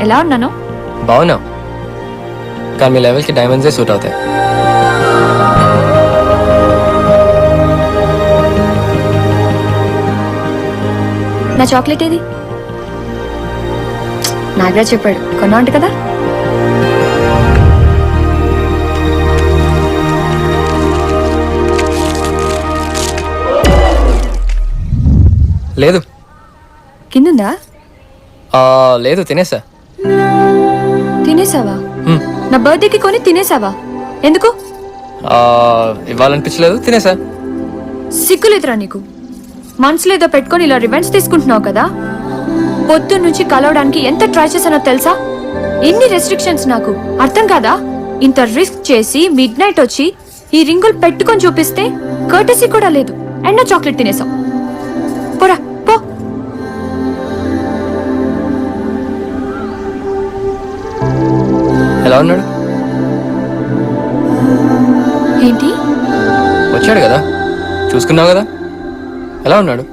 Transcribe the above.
ఎలా ఉన్నాను? బాగున్నావు, కానీ మీ లెవెల్కి డైమండ్సే సూట్ అవుతాయి. నా చాక్లెట్ ఏది? నాగరాజ్ చెప్పాడు కొన్నా అంట కదా. లేదు. కిందుందా? లేదు, తినేసా. తినేసావా? హ్మ్. నా బర్త్డేకి కొని తినేసావా? ఎందుకు? ఇవ్వాలనిపించలేదు, తినేసా. సిగ్గులేదురా నీకు? మనసులో ఏదో పెట్టుకొని ఇలా రివెంజ్ తీసుకుంటున్నావు కదా. పొద్దు నుంచి కలవడానికి ఎంత ట్రై చేశానో తెలుసా? ఎన్ని రెస్ట్రిక్షన్స్ నాకు అర్థం కాదా? ఇంత రిస్క్ చేసి మిడ్ నైట్ వచ్చి ఈ రింగులు పెట్టుకొని చూపిస్తే కర్టసీ కూడా లేదు. అండ్ నా చాక్లెట్ తినేసావు. పోరా పో. ఎలా ఉన్నాడు? ఏంటి? వచ్చాడు కదా, చూసుకున్నావు కదా. ఎలా ఉన్నాడు?